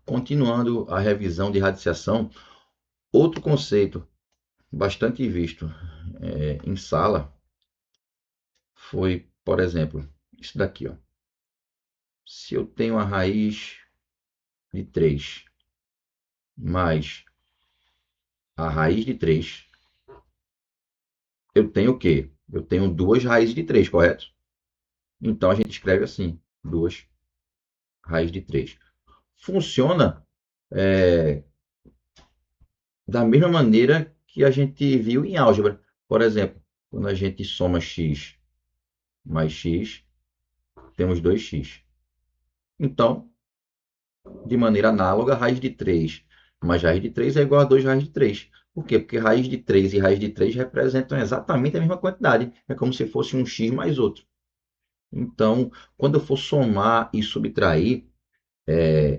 continuando a revisão de radiciação, outro conceito bastante visto em sala foi, por exemplo, isso daqui, ó. Se eu tenho a raiz de 3 mais a raiz de 3, eu tenho o quê? Eu tenho duas raízes de 3, correto? Então a gente escreve assim, duas raízes de 3. Funciona da mesma maneira que a gente viu em álgebra. Por exemplo, quando a gente soma x mais x, temos 2x. Então, de maneira análoga, raiz de 3 mais raiz de 3 é igual a 2 raiz de 3. Por quê? Porque raiz de 3 e raiz de 3 representam exatamente a mesma quantidade. É como se fosse um x mais outro. Então, quando eu for somar e subtrair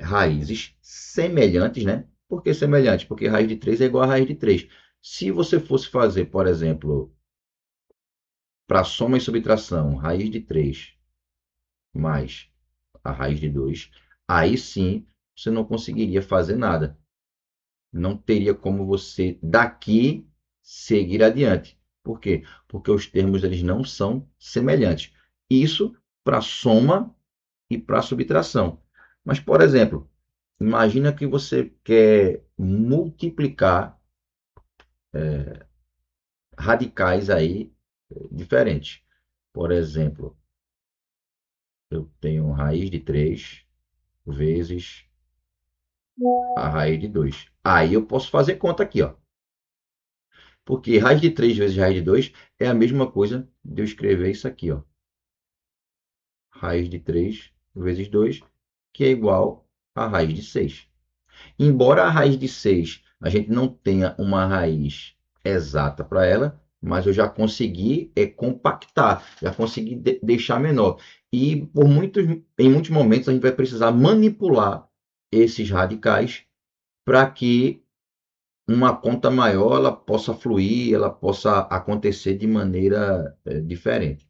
raízes semelhantes, né? Por que semelhantes? Porque raiz de 3 é igual a raiz de 3. Se você fosse fazer, por exemplo, para soma e subtração, raiz de 3 mais a raiz de 2, aí sim você não conseguiria fazer nada. Não teria como você daqui seguir adiante. Por quê? Porque os termos eles não são semelhantes. Isso para soma e para subtração. Mas, por exemplo, imagina que você quer multiplicar radicais aí diferentes. Por exemplo, eu tenho raiz de 3 vezes a raiz de 2. Aí eu posso fazer conta aqui, ó. Porque raiz de 3 vezes raiz de 2 é a mesma coisa de eu escrever isso aqui, ó. Raiz de 3 vezes 2, que é igual a raiz de 6. Embora a raiz de 6 a gente não tenha uma raiz exata para ela, mas eu já consegui compactar, já consegui deixar menor. E em muitos momentos a gente vai precisar manipular esses radicais para que uma conta maior ela possa fluir, ela possa acontecer de maneira diferente.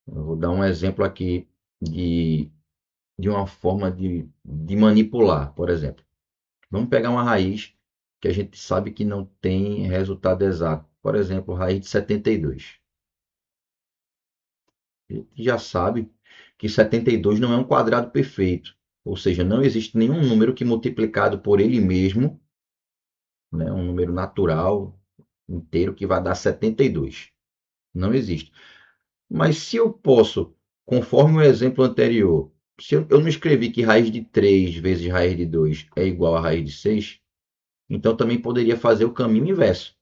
Eu vou dar um exemplo aqui de, de uma forma de manipular, por exemplo. Vamos pegar uma raiz que a gente sabe que não tem resultado exato. Por exemplo, raiz de 72. A gente já sabe que 72 não é um quadrado perfeito. Ou seja, não existe nenhum número que multiplicado por ele mesmo, né, um número natural inteiro que vai dar 72. Não existe. Mas se eu posso, conforme o exemplo anterior, se eu não escrevi que raiz de 3 vezes raiz de 2 é igual a raiz de 6, então também poderia fazer o caminho inverso.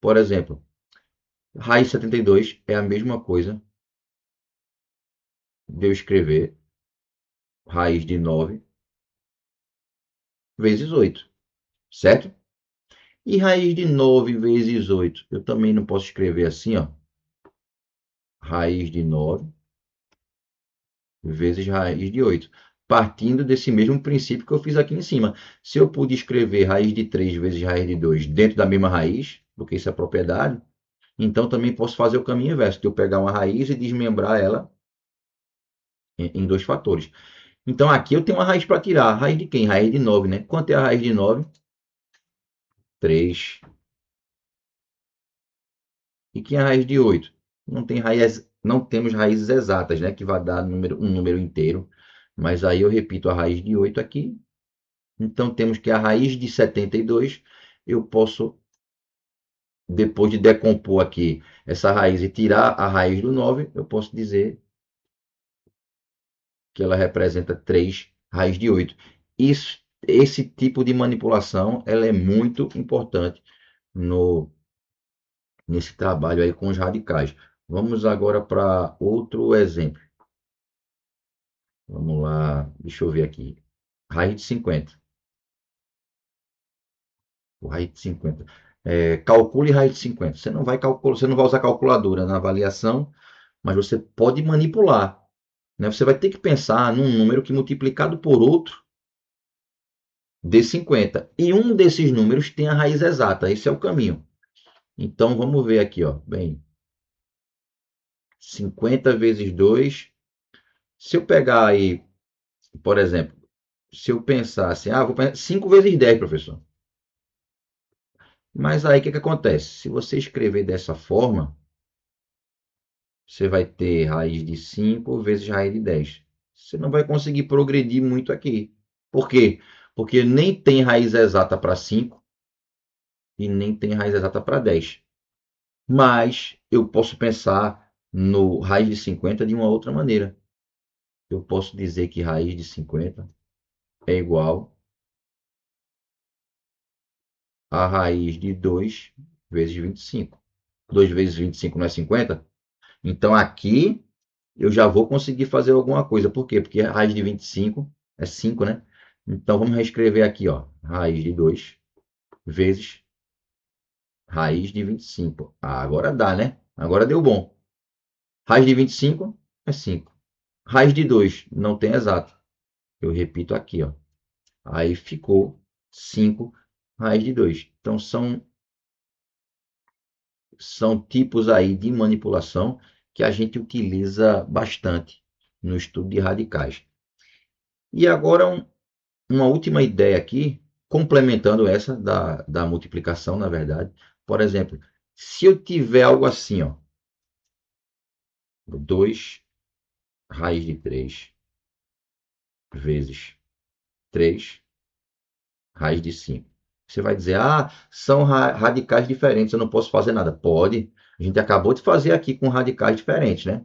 Por exemplo, raiz de 72 é a mesma coisa de eu escrever raiz de 9 vezes 8, certo? E raiz de 9 vezes 8, eu também não posso escrever assim, ó. Raiz de 9 vezes raiz de 8, partindo desse mesmo princípio que eu fiz aqui em cima. Se eu pude escrever raiz de 3 vezes raiz de 2 dentro da mesma raiz, porque isso é propriedade, então também posso fazer o caminho inverso, de eu pegar uma raiz e desmembrar ela em dois fatores. Então aqui eu tenho uma raiz para tirar. A raiz de quem? Raiz de 9, né? Quanto é a raiz de 9? 3. E quem é a raiz de 8? Não temos raízes exatas, né? Que vai dar um número inteiro. Mas aí eu repito a raiz de 8 aqui. Então temos que a raiz de 72, eu posso, depois de decompor aqui essa raiz e tirar a raiz do 9, eu posso dizer que ela representa 3 raiz de 8. Esse tipo de manipulação ela é muito importante no, nesse trabalho aí com os radicais. Vamos agora para outro exemplo. Vamos lá, deixa eu ver aqui. Raiz de 50. Raiz de 50. Calcule raiz de 50. Você não vai usar calculadora na avaliação, mas você pode manipular. Né? Você vai ter que pensar num número que multiplicado por outro dê 50. E um desses números tem a raiz exata. Esse é o caminho. Então vamos ver aqui, ó. Bem, 50 vezes 2. Se eu pegar aí, por exemplo, se eu pensar assim, vou pensar 5 vezes 10, professor. Mas aí o que, que acontece? Se você escrever dessa forma, você vai ter raiz de 5 vezes raiz de 10. Você não vai conseguir progredir muito aqui. Por quê? Porque nem tem raiz exata para 5 e nem tem raiz exata para 10. Mas eu posso pensar no raiz de 50 de uma outra maneira. Eu posso dizer que raiz de 50 é igual a raiz de 2 vezes 25. 2 vezes 25 não é 50? Então aqui eu já vou conseguir fazer alguma coisa. Por quê? Porque a raiz de 25 é 5, né? Então vamos reescrever aqui, ó. Raiz de 2 vezes raiz de 25. Agora dá, né? Agora deu bom. Raiz de 25 é 5. Raiz de 2 não tem exato. Eu repito aqui, ó. Aí ficou 5 raiz de 2. Então são tipos aí de manipulação que a gente utiliza bastante no estudo de radicais. E agora uma última ideia aqui, complementando essa da multiplicação, na verdade. Por exemplo, se eu tiver algo assim, ó, 2 raiz de 3 vezes 3 raiz de 5. Você vai dizer, são radicais diferentes, eu não posso fazer nada. Pode. A gente acabou de fazer aqui com radicais diferentes, né?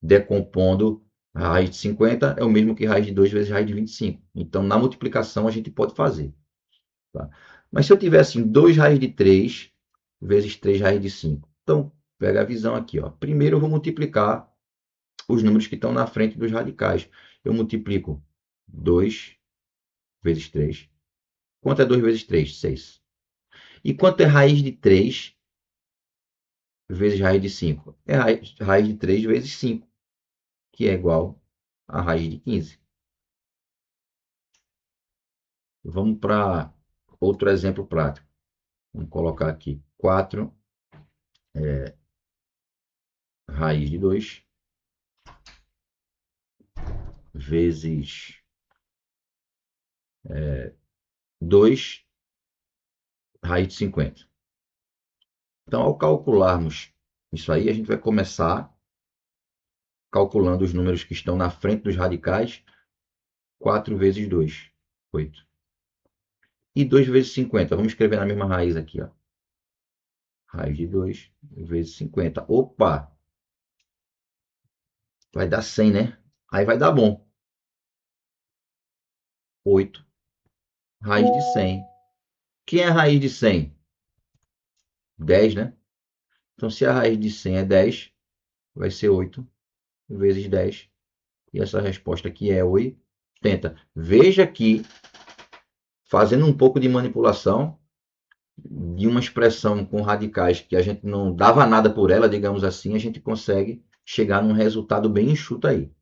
Decompondo a raiz de 50 é o mesmo que raiz de 2 vezes raiz de 25. Então, na multiplicação, a gente pode fazer. Tá? Mas se eu tivesse 2 raiz de 3 vezes 3 raiz de 5. Então, pega a visão aqui. Ó. Primeiro, eu vou multiplicar os números que estão na frente dos radicais. Eu multiplico 2 vezes 3. Quanto é 2 vezes 3? 6. E quanto é raiz de 3 vezes raiz de 5? É raiz de 3 vezes 5, que é igual a raiz de 15. Vamos para outro exemplo prático. Vamos colocar aqui 4 raiz de 2 vezes 2 raiz de 50. Então, ao calcularmos isso aí, a gente vai começar calculando os números que estão na frente dos radicais. 4 vezes 2, 8. E 2 vezes 50. Vamos escrever na mesma raiz aqui. Ó. Raiz de 2 vezes 50. Opa! Vai dar 100, né? Aí vai dar bom. 8 raiz de 100. Quem é a raiz de 100? 10, né? Então, se a raiz de 100 é 10, vai ser 8 vezes 10. E essa resposta aqui é 80. Veja que, fazendo um pouco de manipulação de uma expressão com radicais que a gente não dava nada por ela, digamos assim, a gente consegue chegar num resultado bem enxuto aí.